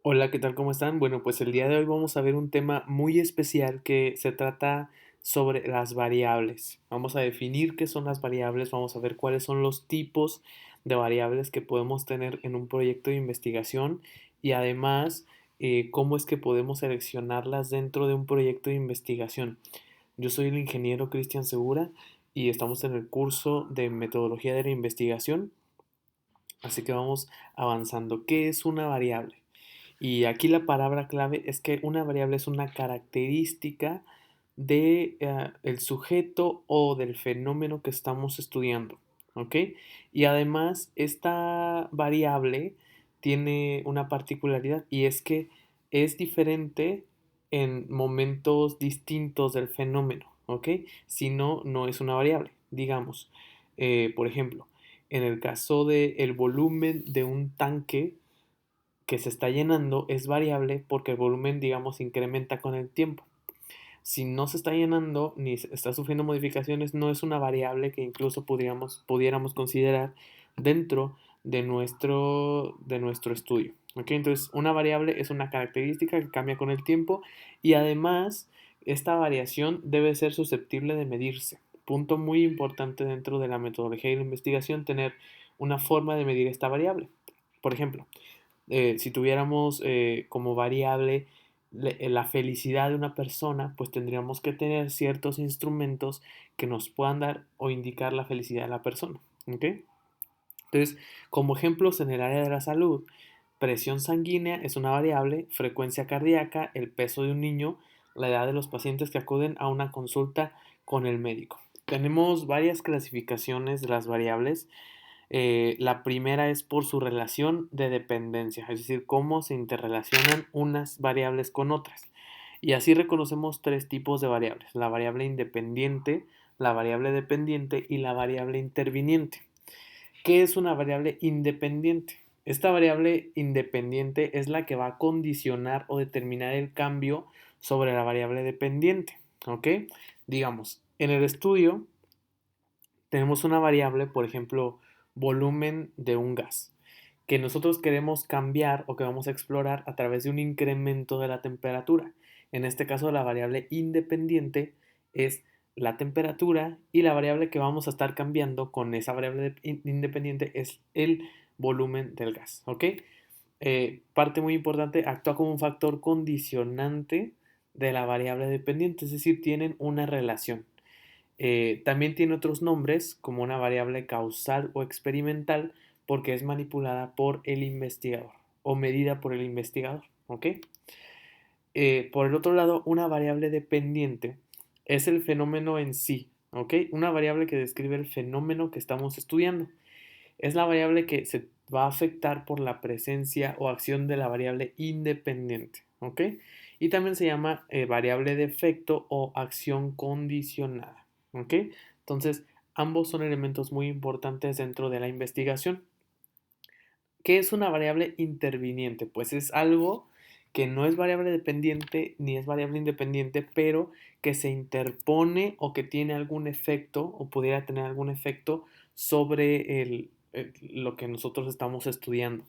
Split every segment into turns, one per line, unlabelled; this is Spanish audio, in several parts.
Hola, ¿qué tal? ¿Cómo están? Bueno, pues el día de hoy vamos a ver un tema muy especial que se trata sobre las variables. Vamos a definir qué son las variables, vamos a ver cuáles son los tipos de variables que podemos tener en un proyecto de investigación y además cómo es que podemos seleccionarlas dentro de un proyecto de investigación. Yo soy el ingeniero Cristian Segura y estamos en el curso de metodología de la investigación, así que vamos avanzando. ¿Qué es una variable? Y aquí la palabra clave es que una variable es una característica de el sujeto o del fenómeno que estamos estudiando, ¿ok? Y además esta variable tiene una particularidad y es que es diferente en momentos distintos del fenómeno, ¿ok? Si no, no es una variable. Digamos, por ejemplo, en el caso del volumen de un tanque que se está llenando es variable porque el volumen, digamos, incrementa con el tiempo. Si no se está llenando ni está sufriendo modificaciones, no es una variable que incluso pudiéramos considerar dentro de nuestro estudio. ¿Ok? Entonces, una variable es una característica que cambia con el tiempo y además esta variación debe ser susceptible de medirse. Punto muy importante dentro de la metodología y la investigación, tener una forma de medir esta variable. Por ejemplo, si tuviéramos como variable la felicidad de una persona, pues tendríamos que tener ciertos instrumentos que nos puedan dar o indicar la felicidad de la persona. ¿Ok? Entonces, como ejemplos en el área de la salud, presión sanguínea es una variable, frecuencia cardíaca, el peso de un niño, la edad de los pacientes que acuden a una consulta con el médico. Tenemos varias clasificaciones de las variables. La primera es por su relación de dependencia, es decir, cómo se interrelacionan unas variables con otras. Y así reconocemos tres tipos de variables: la variable independiente, la variable dependiente y la variable interviniente. ¿Qué es una variable independiente? Esta variable independiente es la que va a condicionar o determinar el cambio sobre la variable dependiente. ¿Ok? Digamos, en el estudio tenemos una variable, por ejemplo, volumen de un gas, que nosotros queremos cambiar o que vamos a explorar a través de un incremento de la temperatura. En este caso, la variable independiente es la temperatura y la variable que vamos a estar cambiando con esa variable independiente es el volumen del gas. ¿Ok? Parte muy importante, actúa como un factor condicionante de la variable dependiente, es decir, tienen una relación. También tiene otros nombres, como una variable causal o experimental, porque es manipulada por el investigador o medida por el investigador. ¿Ok? Por el otro lado, una variable dependiente es el fenómeno en sí. ¿Ok? Una variable que describe el fenómeno que estamos estudiando. Es la variable que se va a afectar por la presencia o acción de la variable independiente. ¿Ok? Y también se llama variable de efecto o acción condicionada. ¿Ok? Entonces, ambos son elementos muy importantes dentro de la investigación. ¿Qué es una variable interviniente? Pues es algo que no es variable dependiente ni es variable independiente, pero que se interpone o que tiene algún efecto o pudiera tener algún efecto sobre lo que nosotros estamos estudiando.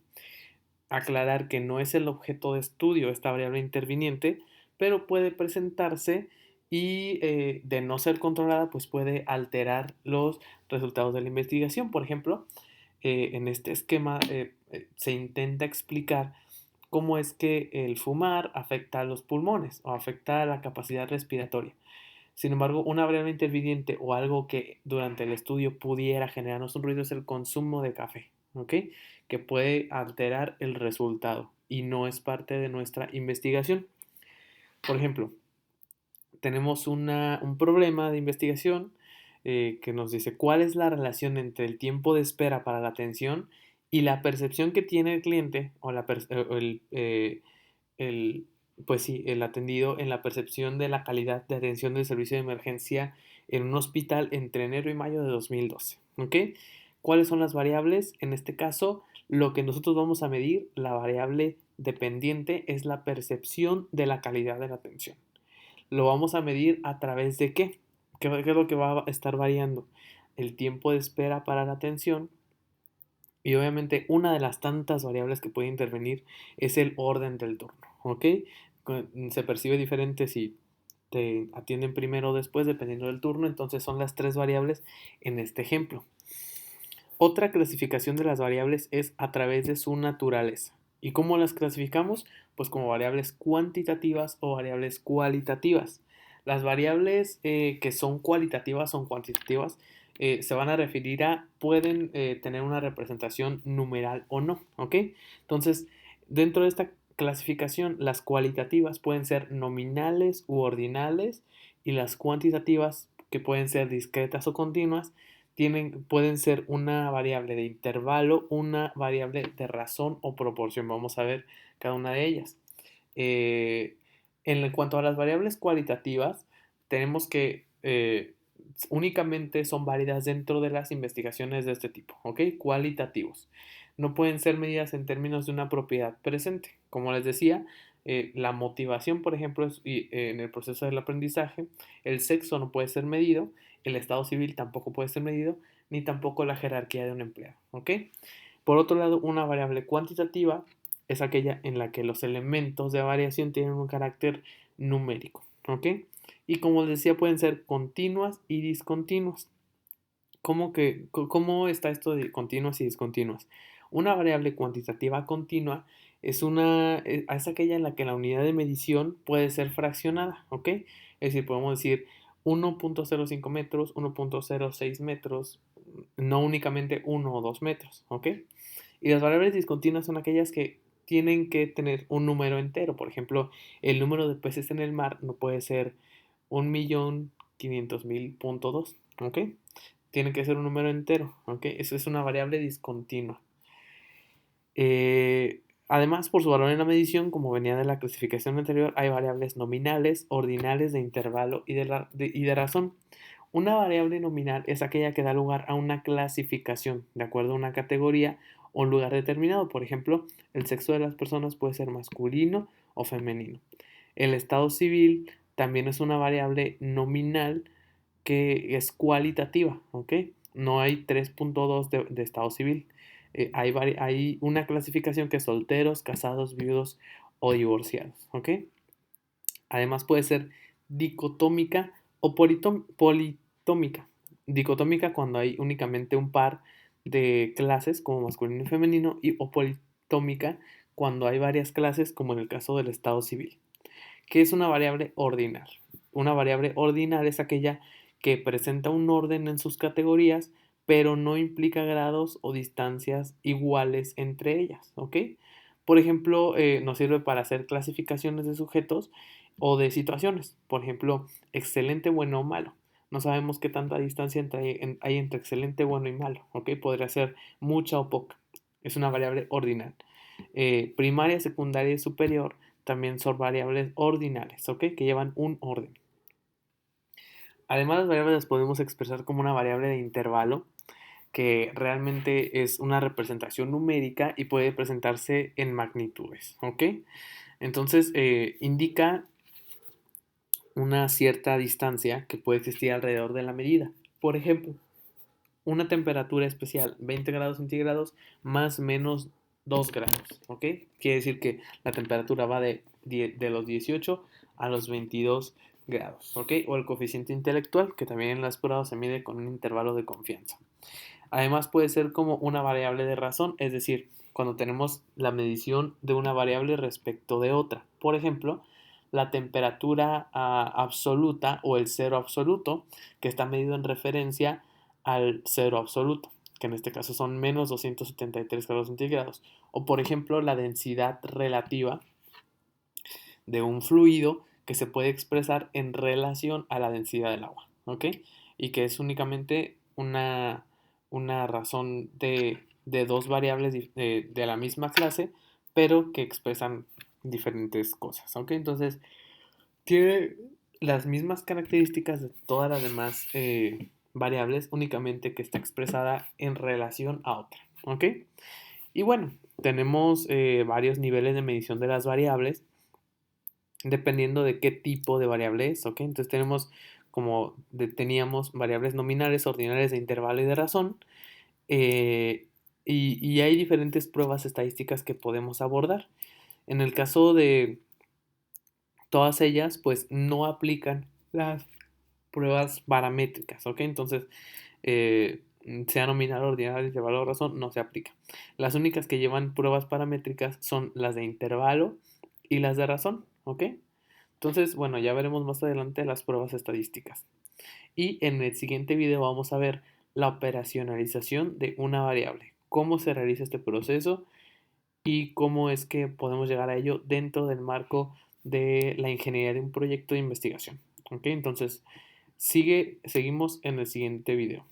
Aclarar que no es el objeto de estudio esta variable interviniente, pero puede presentarse y de no ser controlada, pues puede alterar los resultados de la investigación. Por ejemplo, en este esquema se intenta explicar cómo es que el fumar afecta a los pulmones o afecta a la capacidad respiratoria. Sin embargo, una variable interviniente o algo que durante el estudio pudiera generarnos un ruido es el consumo de café, ¿ok? Que puede alterar el resultado y no es parte de nuestra investigación. Por ejemplo, tenemos un problema de investigación que nos dice cuál es la relación entre el tiempo de espera para la atención y la percepción que tiene el cliente o pues sí, el atendido en la percepción de la calidad de atención del servicio de emergencia en un hospital entre enero y mayo de 2012. ¿Ok? ¿Cuáles son las variables? En este caso, lo que nosotros vamos a medir, la variable dependiente, es la percepción de la calidad de la atención. Lo vamos a medir a través de qué. ¿Qué es lo que va a estar variando? El tiempo de espera para la atención Y obviamente una de las tantas variables que puede intervenir es el orden del turno, ¿ok? Se percibe diferente si te atienden primero o después, dependiendo del turno, entonces son las tres variables en este ejemplo. Otra clasificación de las variables es a través de su naturaleza. ¿Y cómo las clasificamos? Pues como variables cuantitativas o variables cualitativas. Las variables que son cualitativas o cuantitativas se van a referir a, pueden tener una representación numeral o no, ¿ok? Entonces, dentro de esta clasificación, las cualitativas pueden ser nominales u ordinales y las cuantitativas, que pueden ser discretas o continuas, pueden ser una variable de intervalo, una variable de razón o proporción. Vamos a ver cada una de ellas. Eh, en cuanto a las variables cualitativas, tenemos que únicamente son válidas dentro de las investigaciones de este tipo, ¿ok? Cualitativos. No pueden ser medidas en términos de una propiedad presente. Como les decía, la motivación, por ejemplo, en el proceso del aprendizaje, el sexo no puede ser medido, el estado civil tampoco puede ser medido, ni tampoco la jerarquía de un empleado, ¿ok? Por otro lado, una variable cuantitativa es aquella en la que los elementos de variación tienen un carácter numérico, ¿ok? Y como les decía, pueden ser continuas y discontinuas. ¿Cómo está esto de continuas y discontinuas? Una variable cuantitativa continua es aquella en la que la unidad de medición puede ser fraccionada, ¿ok? Es decir, podemos decir 1.05 metros, 1.06 metros, no únicamente 1 o 2 metros, ¿ok? Y las variables discontinuas son aquellas que tienen que tener un número entero. Por ejemplo, el número de peces en el mar no puede ser 1.500.000.2, ¿ok? Tiene que ser un número entero, ¿ok? Eso es una variable discontinua. Además, por su valor en la medición, como venía de la clasificación anterior, hay variables nominales, ordinales, de intervalo y de razón. Una variable nominal es aquella que da lugar a una clasificación de acuerdo a una categoría o un lugar determinado. Por ejemplo, el sexo de las personas puede ser masculino o femenino. El estado civil también es una variable nominal que es cualitativa, ¿ok? No hay 3.2 de estado civil. Hay una clasificación que es solteros, casados, viudos o divorciados, ¿ok? Además puede ser dicotómica o politómica. Dicotómica cuando hay únicamente un par de clases como masculino y femenino, o politómica cuando hay varias clases como en el caso del estado civil. ¿Qué es una variable ordinal? Una variable ordinal es aquella que presenta un orden en sus categorías, pero no implica grados o distancias iguales entre ellas, ¿ok? Por ejemplo, nos sirve para hacer clasificaciones de sujetos o de situaciones. Por ejemplo, excelente, bueno o malo. No sabemos qué tanta distancia hay entre excelente, bueno y malo, ¿ok? Podría ser mucha o poca. Es una variable ordinal. Primaria, secundaria y superior también son variables ordinales, ¿ok? Que llevan un orden. Además, las variables las podemos expresar como una variable de intervalo, que realmente es una representación numérica y puede presentarse en magnitudes, ¿ok? Entonces, indica una cierta distancia que puede existir alrededor de la medida. Por ejemplo, una temperatura especial, 20 grados centígrados más menos 2 grados, ¿ok? Quiere decir que la temperatura va de los 18 a los 22 grados, ¿ok? O el coeficiente intelectual, que también en las pruebas se mide con un intervalo de confianza. Además puede ser como una variable de razón, es decir, cuando tenemos la medición de una variable respecto de otra. Por ejemplo, la temperatura absoluta o el cero absoluto, que está medido en referencia al cero absoluto, que en este caso son menos 273 grados centígrados. O por ejemplo, la densidad relativa de un fluido que se puede expresar en relación a la densidad del agua, ¿ok? Y que es únicamente una razón de dos variables de la misma clase, pero que expresan diferentes cosas, ¿ok? Entonces, tiene las mismas características de todas las demás variables, únicamente que está expresada en relación a otra, ¿ok? Y bueno, tenemos varios niveles de medición de las variables dependiendo de qué tipo de variable es, ¿ok? Entonces teníamos variables nominales, ordinales, de intervalo y de razón. Y hay diferentes pruebas estadísticas que podemos abordar. En el caso de todas ellas, pues no aplican las pruebas paramétricas, ¿ok? Entonces, sea nominal, ordinal, intervalo o razón, no se aplica. Las únicas que llevan pruebas paramétricas son las de intervalo y las de razón, ¿ok? Entonces, bueno, ya veremos más adelante las pruebas estadísticas. Y en el siguiente video vamos a ver la operacionalización de una variable, cómo se realiza este proceso y cómo es que podemos llegar a ello dentro del marco de la ingeniería de un proyecto de investigación. ¿Ok? Entonces, seguimos en el siguiente video.